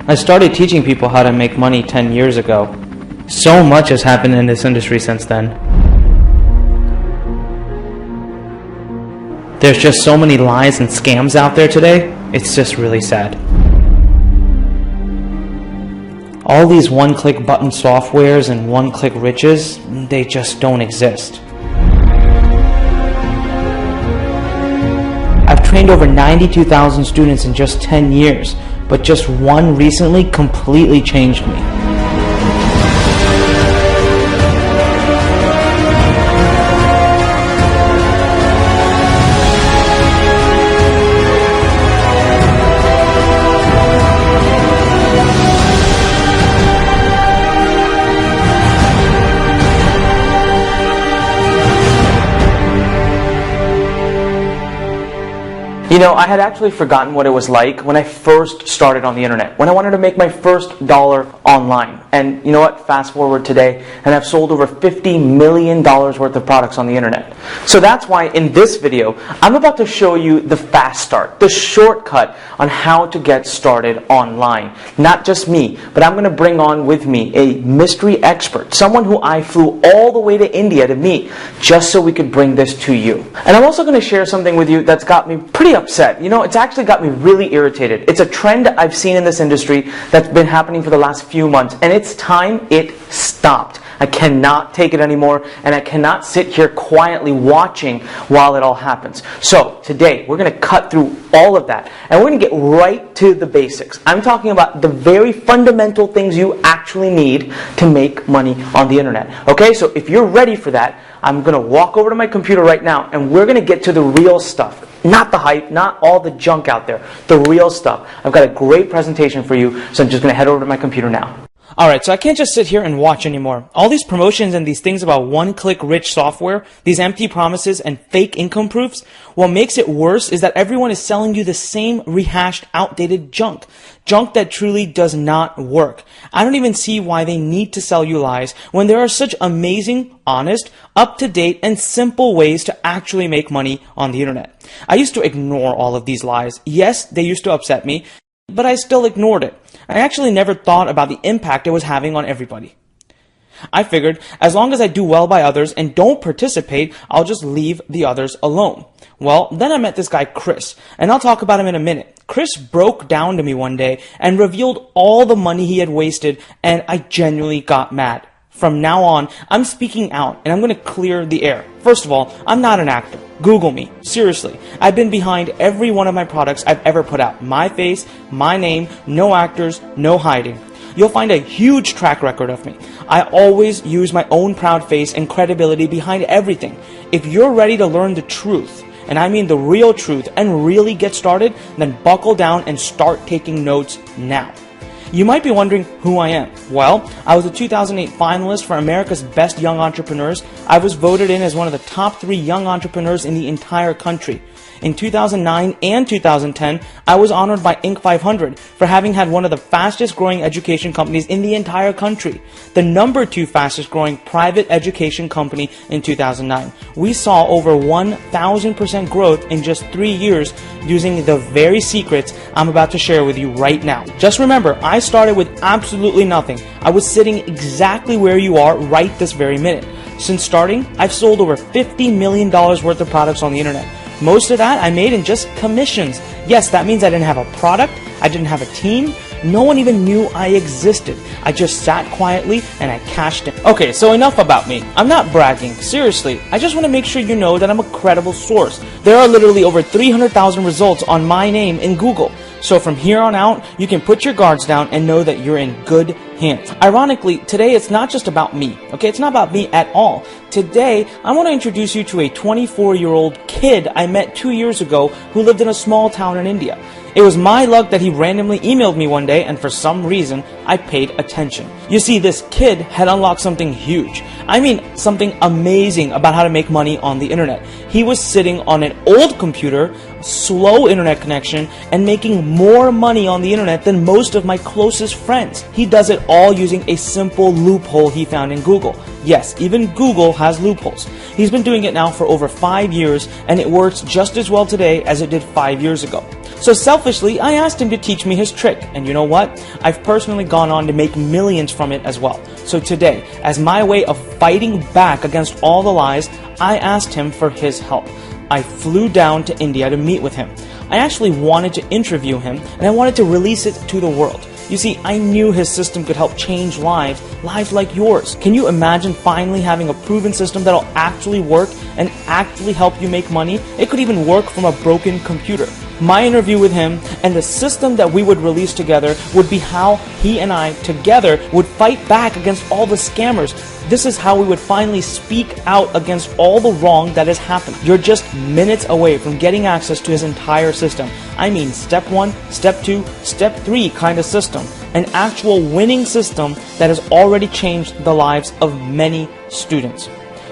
I started teaching people how to make money 10 years ago. So much has happened in this industry since then. There's just so many lies and scams out there today, it's just really sad. All these one-click button softwares and one-click riches, they just don't exist. I've trained over 92,000 students in just 10 years, but just one recently completely changed me. You know, I had actually forgotten what it was like when I first started on the internet, when I wanted to make my first dollar online. And you know what? Fast forward today, and I've sold over $50 million worth of products on the internet. So that's why in this video, I'm about to show you the fast start, the shortcut on how to get started online. Not just me, but I'm going to bring on with me a mystery expert, someone who I flew all the way to India to meet, just so we could bring this to you. And I'm also going to share something with you that's got me pretty upset. You know, it's actually got me really irritated. It's a trend I've seen in this industry that's been happening for the last few months, and it's time it stopped. I cannot take it anymore, and I cannot sit here quietly watching while it all happens. So today, we're going to cut through all of that, and we're going to get right to the basics. I'm talking about the very fundamental things you actually need to make money on the internet. Okay, so if you're ready for that, I'm going to walk over to my computer right now, and we're going to get to the real stuff. Not the hype, not all the junk out there. The real stuff. I've got a great presentation for you, so I'm just going to head over to my computer now. Alright, so I can't just sit here and watch anymore. All these promotions and these things about one-click rich software, these empty promises and fake income proofs, what makes it worse is that everyone is selling you the same rehashed, outdated junk. Junk that truly does not work. I don't even see why they need to sell you lies when there are such amazing, honest, up-to-date, and simple ways to actually make money on the internet. I used to ignore all of these lies. Yes, they used to upset me, but I still ignored it. I actually never thought about the impact it was having on everybody. I figured, as long as I do well by others and don't participate, I'll just leave the others alone. Well, then I met this guy, Chris, and I'll talk about him in a minute. Chris broke down to me one day and revealed all the money he had wasted, and I genuinely got mad. From now on, I'm speaking out, and I'm going to clear the air. First of all, I'm not an actor. Google me. Seriously. I've been behind every one of my products I've ever put out. My face, my name, no actors, no hiding. You'll find a huge track record of me. I always use my own proud face and credibility behind everything. If you're ready to learn the truth, and I mean the real truth, and really get started, then buckle down and start taking notes now. You might be wondering who I am. Well, I was a 2008 finalist for America's Best Young Entrepreneurs. I was voted in as one of the top 3 young entrepreneurs in the entire country. In 2009 and 2010, I was honored by Inc. 500 for having had one of the fastest growing education companies in the entire country. The number 2 fastest growing private education company in 2009. We saw over 1,000% growth in just 3 years using the very secrets I'm about to share with you right now. Just remember, I started with absolutely nothing. I was sitting exactly where you are right this very minute. Since starting, I've sold over $50 million worth of products on the internet. Most of that I made in just commissions. Yes, that means I didn't have a product, I didn't have a team, no one even knew I existed. I just sat quietly and I cashed in. Okay, so enough about me. I'm not bragging, seriously. I just want to make sure you know that I'm a credible source. There are literally over 300,000 results on my name in Google. So from here on out, you can put your guards down and know that you're in good hands. Ironically, today it's not just about me, okay? It's not about me at all. Today, I want to introduce you to a 24-year-old kid I met 2 years ago who lived in a small town in India. It was my luck that he randomly emailed me one day, and for some reason, I paid attention. You see, this kid had unlocked something huge. I mean, something amazing about how to make money on the internet. He was sitting on an old computer, slow internet connection, and making more money on the internet than most of my closest friends. He does it all using a simple loophole he found in Google. Yes, even Google has loopholes. He's been doing it now for over 5 years, and it works just as well today as it did 5 years ago. So selfishly, I asked him to teach me his trick, and you know what? I've personally gone on to make millions from it as well. So today, as my way of fighting back against all the lies, I asked him for his help. I flew down to India to meet with him. I actually wanted to interview him, and I wanted to release it to the world. You see, I knew his system could help change lives like yours. Can you imagine finally having a proven system that'll actually work and actually help you make money? It could even work from a broken computer. My interview with him and the system that we would release together would be how he and I together would fight back against all the scammers. This is how we would finally speak out against all the wrong that has happened. You're just minutes away from getting access to his entire system. I mean step 1, step 2, step 3 kind of system. An actual winning system that has already changed the lives of many students.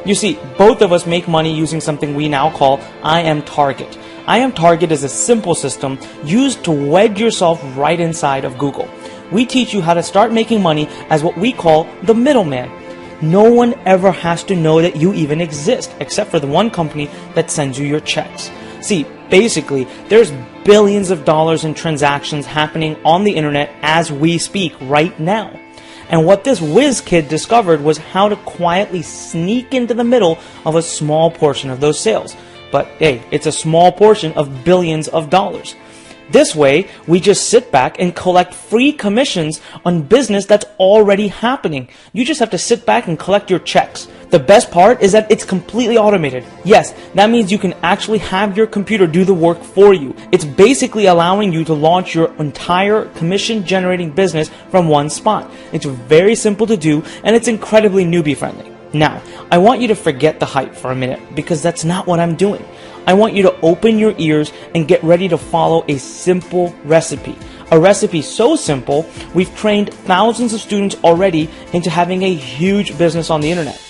You see, both of us make money using something we now call IMTarget. IMTarget is a simple system used to wedge yourself right inside of Google. We teach you how to start making money as what we call the middleman. No one ever has to know that you even exist, except for the one company that sends you your checks. See, basically, there's billions of dollars in transactions happening on the internet as we speak right now. And what this whiz kid discovered was how to quietly sneak into the middle of a small portion of those sales. But hey, it's a small portion of billions of dollars. This way, we just sit back and collect free commissions on business that's already happening. You just have to sit back and collect your checks. The best part is that it's completely automated. Yes, that means you can actually have your computer do the work for you. It's basically allowing you to launch your entire commission-generating business from one spot. It's very simple to do, and it's incredibly newbie-friendly. Now, I want you to forget the hype for a minute, because that's not what I'm doing. I want you to open your ears and get ready to follow a simple recipe. A recipe so simple, we've trained thousands of students already into having a huge business on the internet.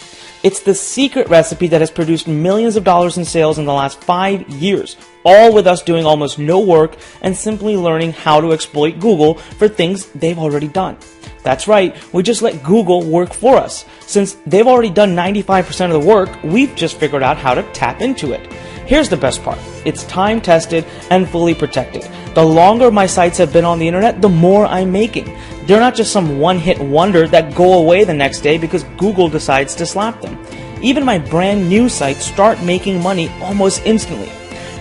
It's the secret recipe that has produced millions of dollars in sales in the last 5 years, all with us doing almost no work and simply learning how to exploit Google for things they've already done. That's right, we just let Google work for us. Since they've already done 95% of the work, we've just figured out how to tap into it. Here's the best part. It's time tested and fully protected. The longer my sites have been on the internet, the more I'm making. They're not just some one-hit wonder that go away the next day because Google decides to slap them. Even my brand new sites start making money almost instantly.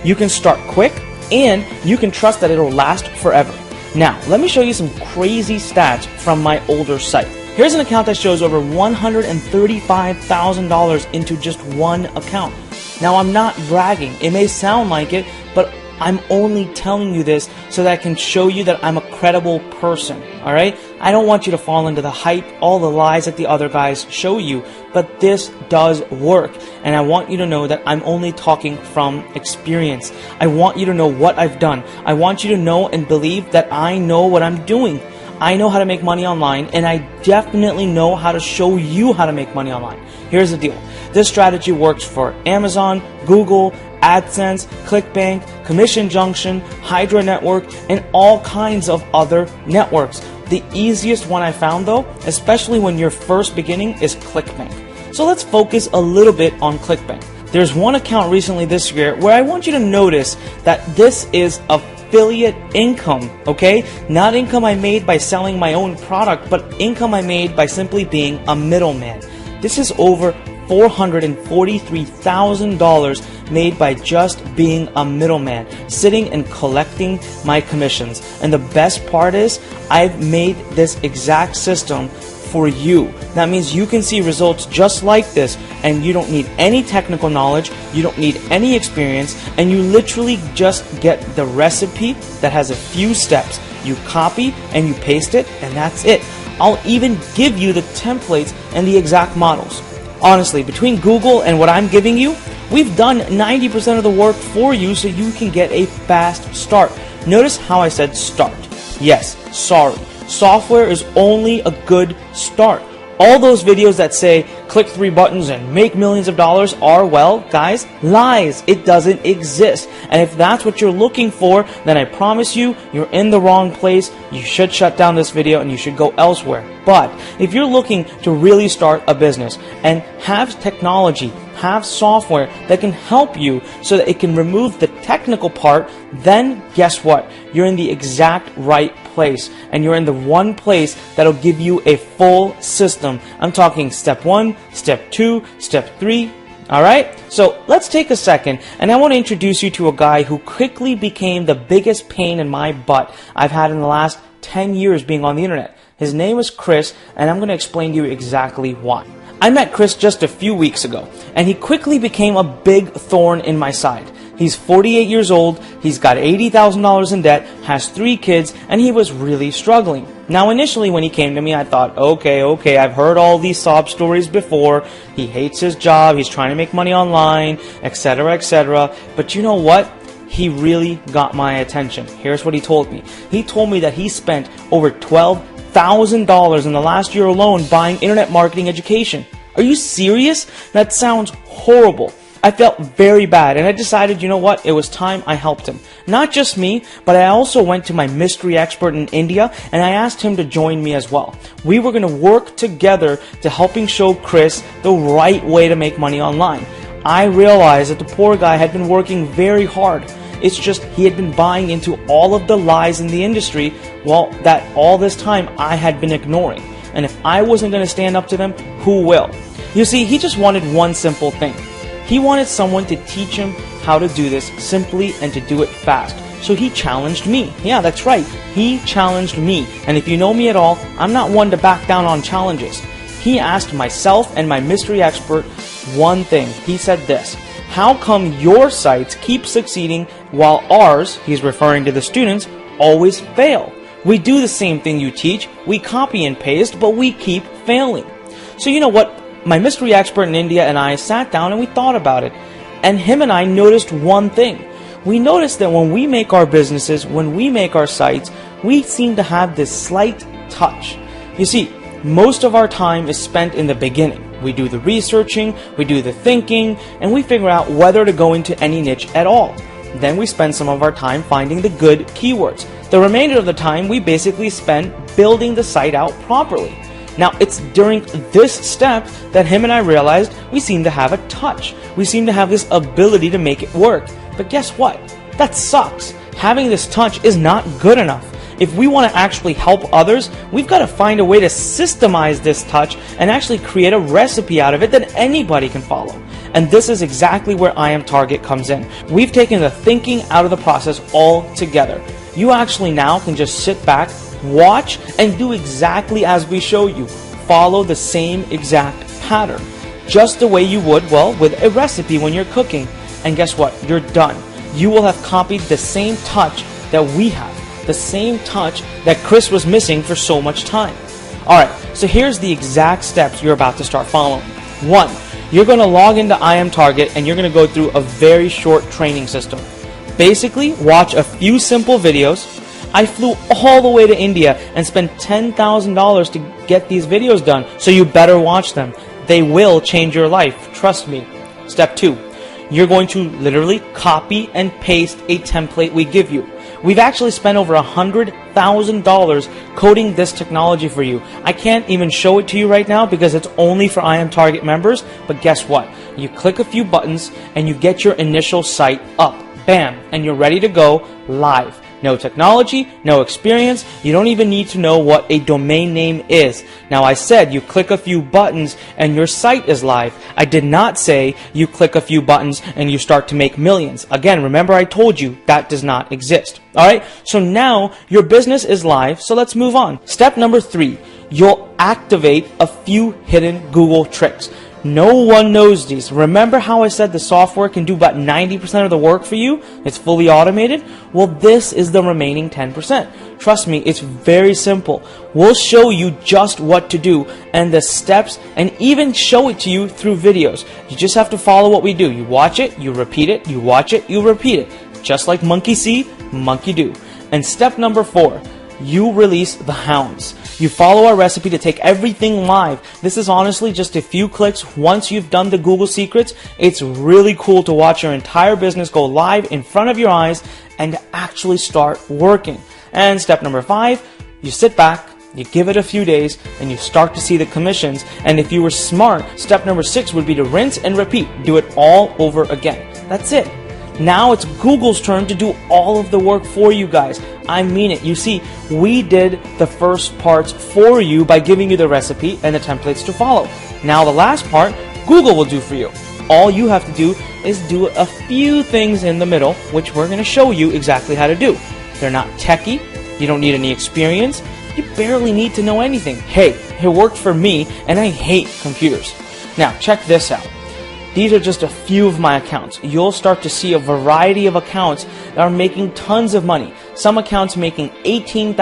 You can start quick and you can trust that it'll last forever. Now, let me show you some crazy stats from my older site. Here's an account that shows over $135,000 into just one account. Now, I'm not bragging. It may sound like it, but I'm only telling you this so that I can show you that I'm a credible person, all right? I don't want you to fall into the hype, all the lies that the other guys show you, but this does work, and I want you to know that I'm only talking from experience. I want you to know what I've done. I want you to know and believe that I know what I'm doing. I know how to make money online, and I definitely know how to show you how to make money online. Here's the deal. This strategy works for Amazon, Google, AdSense, ClickBank, Commission Junction, Hydra Network, and all kinds of other networks. The easiest one I found though, especially when you're first beginning, is ClickBank. So let's focus a little bit on ClickBank. There's one account recently this year where I want you to notice that this is affiliate income, okay? Not income I made by selling my own product, but income I made by simply being a middleman. This is over $443,000 made by just being a middleman, sitting and collecting my commissions. And the best part is, I've made this exact system for you. That means you can see results just like this, and you don't need any technical knowledge, you don't need any experience, and you literally just get the recipe that has a few steps. You copy and you paste it, and that's it. I'll even give you the templates and the exact models. Honestly, between Google and what I'm giving you, we've done 90% of the work for you so you can get a fast start. Notice how I said start. Yes, sorry. Software is only a good start. all those videos that say click 3 buttons and make millions of dollars are, well, guys, lies. It doesn't exist. And if that's what you're looking for, then I promise you, you're in the wrong place. You should shut down this video and you should go elsewhere. But if you're looking to really start a business and have technology, have software that can help you so that it can remove the technical part, then guess what? You're in the exact right place, and you're in the one place that'll give you a full system. I'm talking step 1, step 2, step 3. Alright, so let's take a second, and I want to introduce you to a guy who quickly became the biggest pain in my butt I've had in the last 10 years being on the internet. His name is Chris, and I'm going to explain to you exactly why. I met Chris just a few weeks ago, and he quickly became a big thorn in my side. He's 48 years old, he's got $80,000 in debt, has 3 kids, and he was really struggling. Now initially when he came to me, I thought, okay, I've heard all these sob stories before. He hates his job, he's trying to make money online, etc., etc. But you know what? He really got my attention. Here's what he told me. He told me that he spent over $12,000 in the last year alone buying internet marketing education. Are you serious? That sounds horrible. I felt very bad, and I decided, you know what, it was time I helped him. Not just me, but I also went to my mystery expert in India, and I asked him to join me as well. We were going to work together to helping show Chris the right way to make money online. I realized that the poor guy had been working very hard. It's just he had been buying into all of the lies in the industry, well, that all this time I had been ignoring. And if I wasn't going to stand up to them, who will? You see, he just wanted one simple thing. He wanted someone to teach him how to do this simply and to do it fast. So he challenged me. Yeah, that's right. He challenged me. And if you know me at all, I'm not one to back down on challenges. He asked myself and my mystery expert one thing. He said this: how come your sites keep succeeding while ours, he's referring to the students, always fail? We do the same thing you teach. We copy and paste, but we keep failing. So you know what? My mystery expert in India and I sat down and we thought about it. And him and I noticed one thing. We noticed that when we make our businesses, when we make our sites, we seem to have this slight touch. You see, most of our time is spent in the beginning. We do the researching, we do the thinking, and we figure out whether to go into any niche at all. Then we spend some of our time finding the good keywords. The remainder of the time we basically spend building the site out properly. Now, it's during this step that him and I realized we seem to have a touch. We seem to have this ability to make it work. But guess what? That sucks. Having this touch is not good enough. If we want to actually help others, we've got to find a way to systemize this touch and actually create a recipe out of it that anybody can follow. And this is exactly where IMTarget comes in. We've taken the thinking out of the process altogether. You actually now can just sit back, watch, and do exactly as we show you. Follow the same exact pattern. Just the way you would, well, with a recipe when you're cooking. And guess what? You're done. You will have copied the same touch that we have. The same touch that Chris was missing for so much time. Alright, so here's the exact steps you're about to start following. 1. You're going to log into IMTarget and you're going to go through a very short training system. Basically, watch a few simple videos. I flew all the way to India and spent $10,000 to get these videos done, so you better watch them. They will change your life, trust me. Step 2, you're going to literally copy and paste a template we give you. We've actually spent over $100,000 coding this technology for you. I can't even show it to you right now because it's only for IMTarget members, but guess what? You click a few buttons and you get your initial site up. Bam! And you're ready to go live. No technology, no experience, you don't even need to know what a domain name is. Now I said you click a few buttons and your site is live. I did not say you click a few buttons and you start to make millions. Again, remember I told you that does not exist. Alright, so now your business is live, so let's move on. Step number 3, you'll activate a few hidden Google tricks. No one knows these. Remember how I said the software can do about 90% of the work for you? It's fully automated? Well, this is the remaining 10%. Trust me, it's very simple. We'll show you just what to do and the steps and even show it to you through videos. You just have to follow what we do. You watch it, you repeat it, you watch it, you repeat it. Just like monkey see, monkey do. And step number 4, you release the hounds. You follow our recipe to take everything live. This is honestly just a few clicks. Once you've done the Google secrets, it's really cool to watch your entire business go live in front of your eyes and actually start working. And step number 5, you sit back, you give it a few days, and you start to see the commissions. And if you were smart, step number 6 would be to rinse and repeat. Do it all over again. That's it. Now it's Google's turn to do all of the work for you guys. I mean it. You see, we did the first parts for you by giving you the recipe and the templates to follow. Now the last part, Google will do for you. All you have to do is do a few things in the middle, which we're going to show you exactly how to do. They're not techie. You don't need any experience. You barely need to know anything. Hey, it worked for me, and I hate computers. Now, check this out. These are just a few of my accounts. You'll start to see a variety of accounts that are making tons of money. Some accounts making $18,000,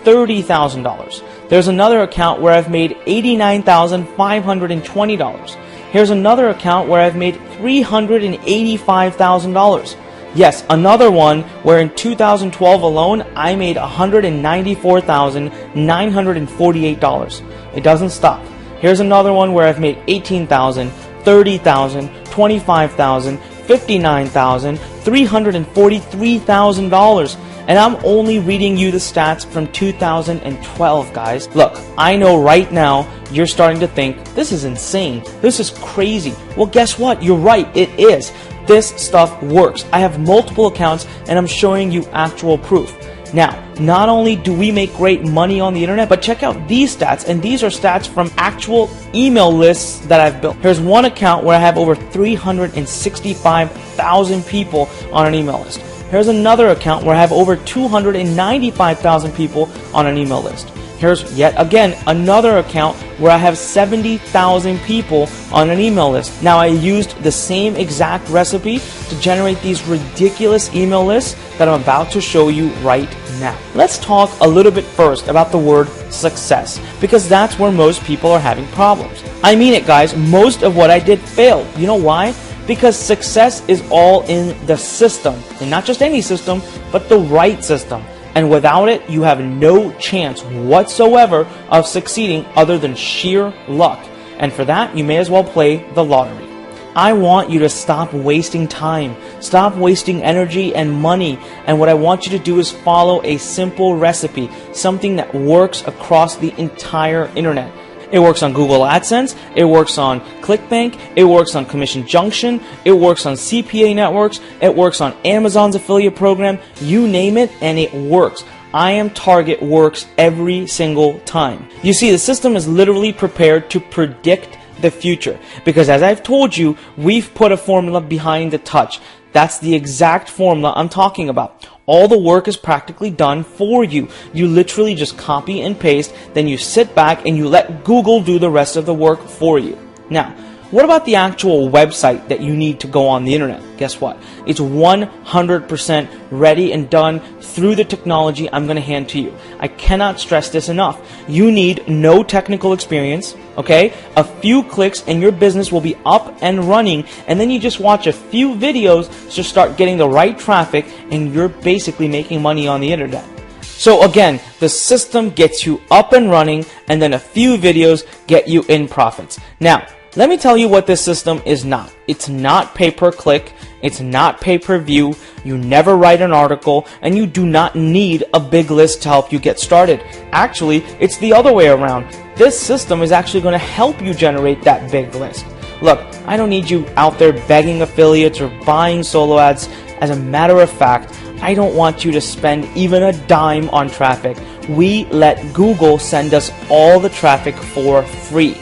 $30,000. There's another account where I've made $89,520. Here's another account where I've made $385,000. Yes, another one where in 2012 alone, I made $194,948. It doesn't stop. Here's another one where I've made $18,000, $30,000, $25,000, $59,000, $343,000. And I'm only reading you the stats from 2012, guys. Look, I know right now you're starting to think, this is insane. This is crazy. Well, guess what? You're right. It is. This stuff works. I have multiple accounts and I'm showing you actual proof. Now, not only do we make great money on the internet, but check out these stats, and these are stats from actual email lists that I've built. Here's one account where I have over 365,000 people on an email list. Here's another account where I have over 295,000 people on an email list. Here's yet again another account where I have 70,000 people on an email list. Now, I used the same exact recipe to generate these ridiculous email lists that I'm about to show you right now. Let's talk a little bit first about the word success, because that's where most people are having problems. I mean it, guys. Most of what I did failed. You know why? Because success is all in the system, and not just any system, but the right system. And without it, you have no chance whatsoever of succeeding other than sheer luck. And for that, you may as well play the lottery. I want you to stop wasting time, stop wasting energy and money. And what I want you to do is follow a simple recipe, something that works across the entire internet. It works on Google AdSense, it works on ClickBank, it works on Commission Junction, it works on CPA networks, it works on Amazon's affiliate program, you name it, and it works. IMTarget works every single time. You see, the system is literally prepared to predict the future, because as I've told you, we've put a formula behind the touch. That's the exact formula I'm talking about. All the work is practically done for you. You literally just copy and paste, then you sit back and you let Google do the rest of the work for you. Now, what about the actual website that you need to go on the internet? Guess what? It's 100% ready and done through the technology I'm going to hand to you. I cannot stress this enough. You need no technical experience, okay? A few clicks and your business will be up and running, and then you just watch a few videos to start getting the right traffic, and you're basically making money on the internet. So again, the system gets you up and running, and then a few videos get you in profits. Now, let me tell you what this system is not. It's not pay-per-click, it's not pay-per-view, you never write an article, and you do not need a big list to help you get started. Actually, it's the other way around. This system is actually going to help you generate that big list. Look, I don't need you out there begging affiliates or buying solo ads. As a matter of fact, I don't want you to spend even a dime on traffic. We let Google send us all the traffic for free.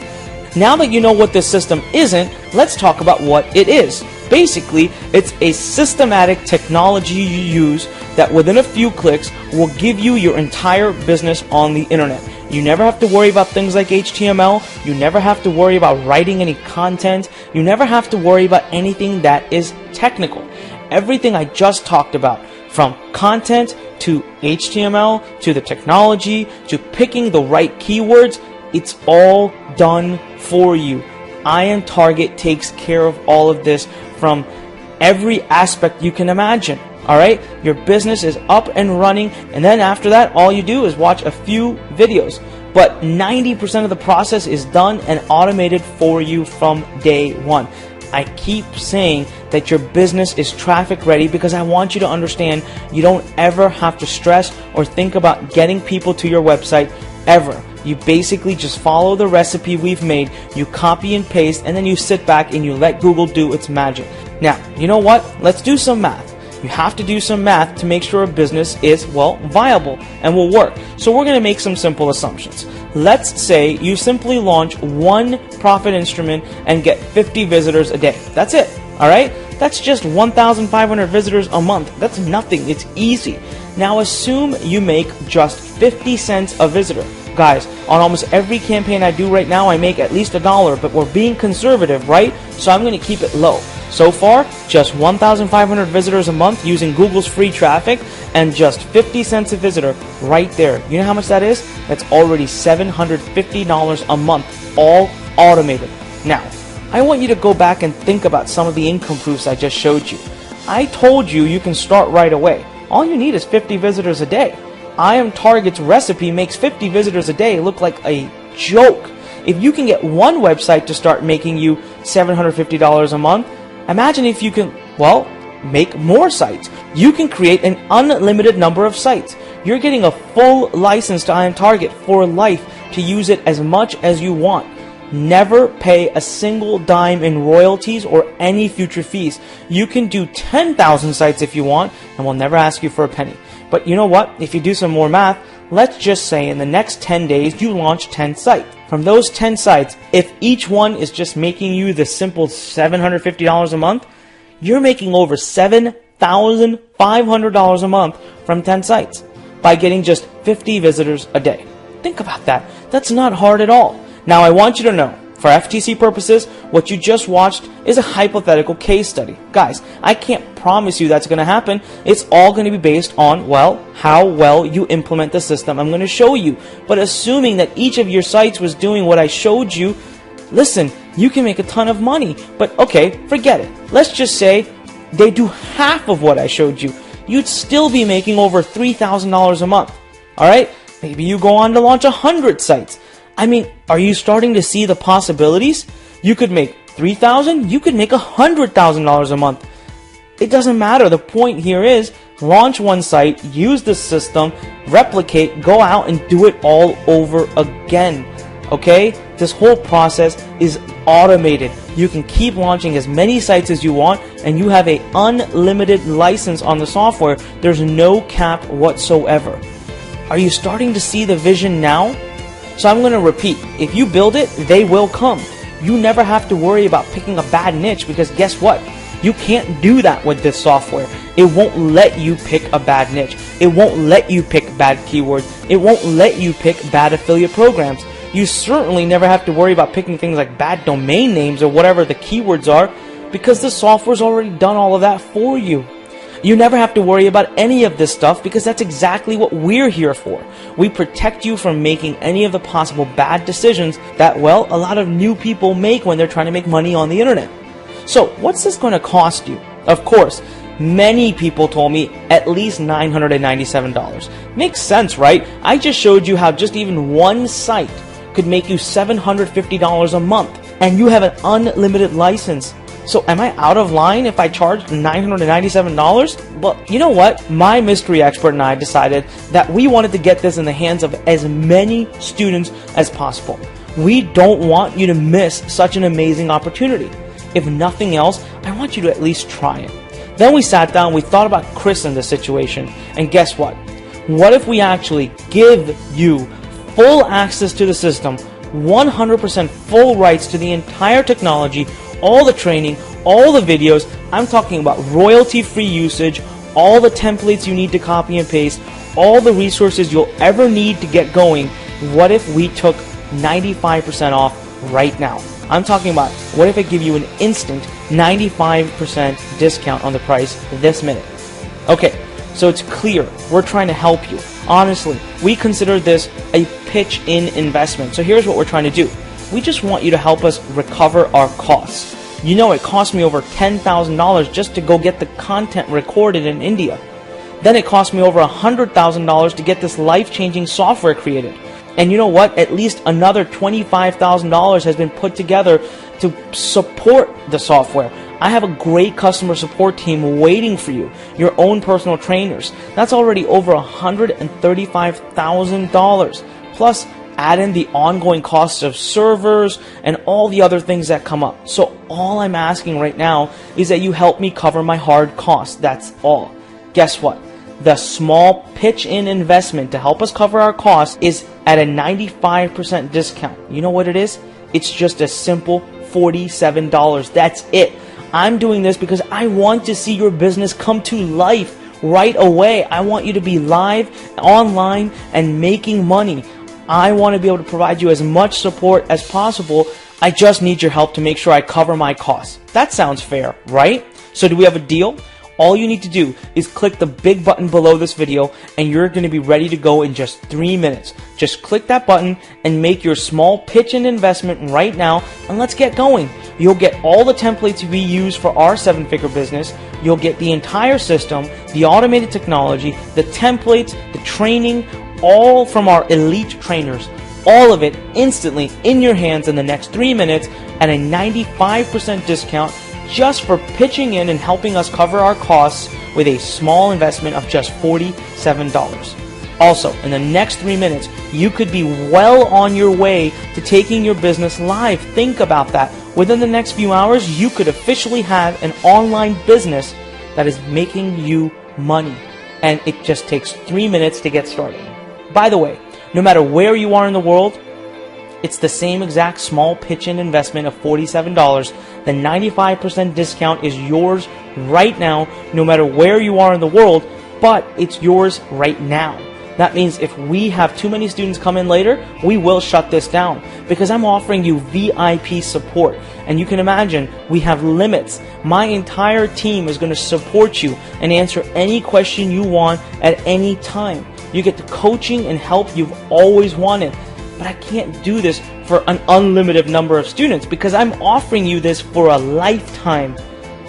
Now that you know what this system isn't, let's talk about what it is. Basically, it's a systematic technology you use that within a few clicks will give you your entire business on the internet. You never have to worry about things like HTML. You never have to worry about writing any content. You never have to worry about anything that is technical. Everything I just talked about, from content to HTML to the technology to picking the right keywords, it's all done for you. IMTarget takes care of all of this from every aspect you can imagine. All right, your business is up and running, and then after that, all you do is watch a few videos. But 90% of the process is done and automated for you from day one. I keep saying that your business is traffic ready because I want you to understand you don't ever have to stress or think about getting people to your website ever. You basically just follow the recipe we've made, you copy and paste, and then you sit back and you let Google do its magic. Now, you know what? Let's do some math. You have to do some math to make sure a business is, well, viable and will work. So we're going to make some simple assumptions. Let's say you simply launch one profit instrument and get 50 visitors a day. That's it. All right? That's just 1,500 visitors a month. That's nothing. It's easy. Now assume you make just 50 cents a visitor. Guys, on almost every campaign I do right now, I make at least $1, but we're being conservative, right? So I'm going to keep it low. So far, just 1,500 visitors a month using Google's free traffic and just 50 cents a visitor right there. You know how much that is? That's already $750 a month, all automated. Now, I want you to go back and think about some of the income proofs I just showed you. I told you you can start right away. All you need is 50 visitors a day. IMTarget's recipe makes 50 visitors a day look like a joke. If you can get one website to start making you $750 a month, imagine if you can, well, make more sites. You can create an unlimited number of sites. You're getting a full license to IMTarget for life to use it as much as you want. Never pay a single dime in royalties or any future fees. You can do 10,000 sites if you want, and we'll never ask you for a penny. But you know what? If you do some more math, let's just say in the next 10 days you launch 10 sites. From those 10 sites, if each one is just making you the simple $750 a month, you're making over $7,500 a month from 10 sites by getting just 50 visitors a day. Think about that. That's not hard at all. Now I want you to know, for FTC purposes, what you just watched is a hypothetical case study. Guys, I can't promise you that's going to happen. It's all going to be based on, well, how well you implement the system I'm going to show you. But assuming that each of your sites was doing what I showed you, listen, you can make a ton of money. But okay, forget it. Let's just say they do half of what I showed you. You'd still be making over $3,000 a month. All right? Maybe you go on to launch 100 sites. I mean, are you starting to see the possibilities? You could make $3,000, you could make $100,000 a month. It doesn't matter. The point here is launch one site, use the system, replicate, go out and do it all over again. Okay? This whole process is automated. You can keep launching as many sites as you want, and you have an unlimited license on the software. There's no cap whatsoever. Are you starting to see the vision now? So I'm going to repeat, if you build it, they will come. You never have to worry about picking a bad niche because guess what? You can't do that with this software. It won't let you pick a bad niche. It won't let you pick bad keywords. It won't let you pick bad affiliate programs. You certainly never have to worry about picking things like bad domain names or whatever the keywords are because the software's already done all of that for you. You never have to worry about any of this stuff because that's exactly what we're here for. We protect you from making any of the possible bad decisions that, well, a lot of new people make when they're trying to make money on the internet. So, what's this going to cost you? Of course, many people told me at least $997. Makes sense, right? I just showed you how just even one site could make you $750 a month, and you have an unlimited license. So am I out of line if I charge $997? Well, you know what? My mystery expert and I decided that we wanted to get this in the hands of as many students as possible. We don't want you to miss such an amazing opportunity. If nothing else, I want you to at least try it. Then we sat down, we thought about Chris in this situation, and guess what? What if we actually give you full access to the system, 100% full rights to the entire technology, all the training, all the videos. I'm talking about royalty-free usage, all the templates you need to copy and paste, all the resources you'll ever need to get going. What if we took 95% off right now? I'm talking about what if I give you an instant 95% discount on the price this minute? Okay, so it's clear. We're trying to help you. Honestly, we consider this a pitch-in investment. So here's what we're trying to do. We just want you to help us recover our costs. You know it cost me over $10,000 just to go get the content recorded in India. Then it cost me over $100,000 to get this life-changing software created. And you know what? At least another $25,000 has been put together to support the software. I have a great customer support team waiting for you, your own personal trainers. That's already over $135,000. Plus, add in the ongoing costs of servers and all the other things that come up. So all I'm asking right now is that you help me cover my hard costs. That's all. Guess what? The small pitch-in investment to help us cover our costs is at a 95% discount. You know what it is? It's just a simple $47. That's it. I'm doing this because I want to see your business come to life right away. I want you to be live, online, and making money. I want to be able to provide you as much support as possible. I just need your help to make sure I cover my costs. That sounds fair, right? So do we have a deal? All you need to do is click the big button below this video and you're going to be ready to go in just 3 minutes. Just click that button and make your small pitch and investment right now, and let's get going. You'll get all the templates we use for our 7-figure business. You'll get the entire system, the automated technology, the templates, the training, all from our elite trainers. All of it instantly in your hands in the next 3 minutes at a 95% discount, just for pitching in and helping us cover our costs with a small investment of just $47. Also, in the next 3 minutes, you could be well on your way to taking your business live. Think about that. Within the next few hours, you could officially have an online business that is making you money. And it just takes 3 minutes to get started. By the way, no matter where you are in the world, it's the same exact small pitch-in investment of $47. The 95% discount is yours right now, no matter where you are in the world, but it's yours right now. That means if we have too many students come in later, we will shut this down because I'm offering you VIP support. And you can imagine we have limits. My entire team is going to support you and answer any question you want at any time. You get the coaching and help you've always wanted. But I can't do this for an unlimited number of students because I'm offering you this for a lifetime.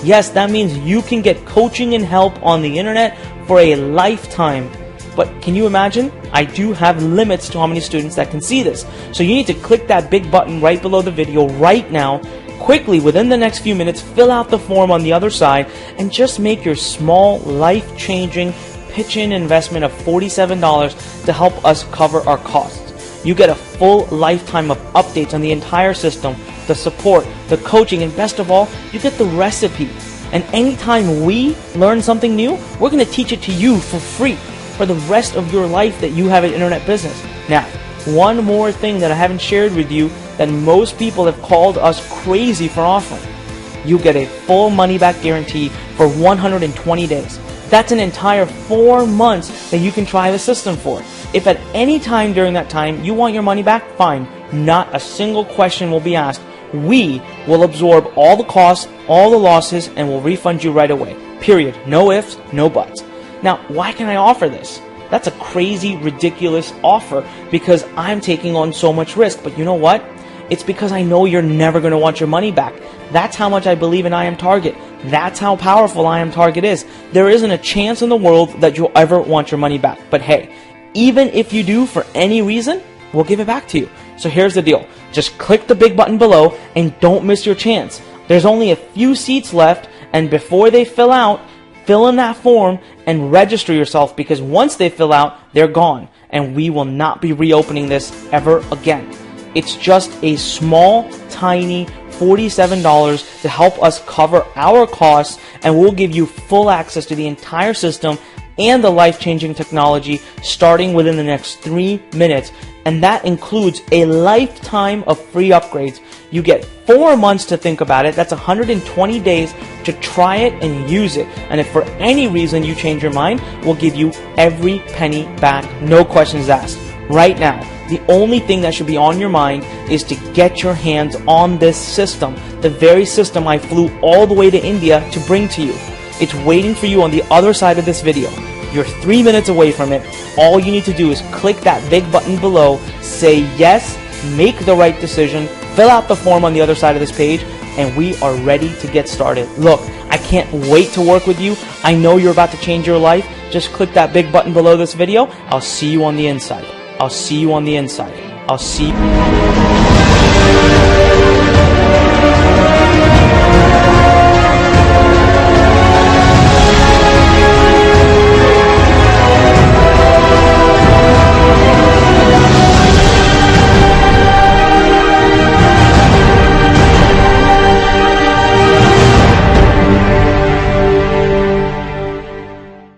Yes, that means you can get coaching and help on the internet for a lifetime. But can you imagine? I do have limits to how many students that can see this. So you need to click that big button right below the video right now. Quickly, within the next few minutes, fill out the form on the other side and just make your small, life-changing pitch-in investment of $47 to help us cover our costs. You get a full lifetime of updates on the entire system, the support, the coaching, and best of all, you get the recipe. And anytime we learn something new, we're going to teach it to you for free for the rest of your life that you have an internet business. Now, one more thing that I haven't shared with you that most people have called us crazy for offering. You get a full money-back guarantee for 120 days. That's an entire 4 months that you can try the system for. If at any time during that time you want your money back, fine. Not a single question will be asked. We will absorb all the costs, all the losses, and will refund you right away. Period. No ifs, no buts. Now, why can I offer this? That's a crazy, ridiculous offer because I'm taking on so much risk. But you know what? It's because I know you're never going to want your money back. That's how much I believe in IMTarget. That's how powerful IMTarget is. There isn't a chance in the world that you'll ever want your money back. But hey, even if you do for any reason, we'll give it back to you. So here's the deal. Just click the big button below and don't miss your chance. There's only a few seats left, and before they fill out, fill in that form and register yourself because once they fill out, they're gone and we will not be reopening this ever again. It's just a small, tiny $47 to help us cover our costs, and we'll give you full access to the entire system and the life-changing technology starting within the next 3 minutes. And that includes a lifetime of free upgrades. You get 4 months to think about it. That's 120 days to try it and use it. And if for any reason you change your mind, we'll give you every penny back. No questions asked. Right now, the only thing that should be on your mind is to get your hands on this system. The very system I flew all the way to India to bring to you. It's waiting for you on the other side of this video. You're 3 minutes away from it. All you need to do is click that big button below, say yes, make the right decision, fill out the form on the other side of this page, and we are ready to get started. Look, I can't wait to work with you. I know you're about to change your life. Just click that big button below this video. I'll see you on the inside. I'll see you on the inside. I'll see you.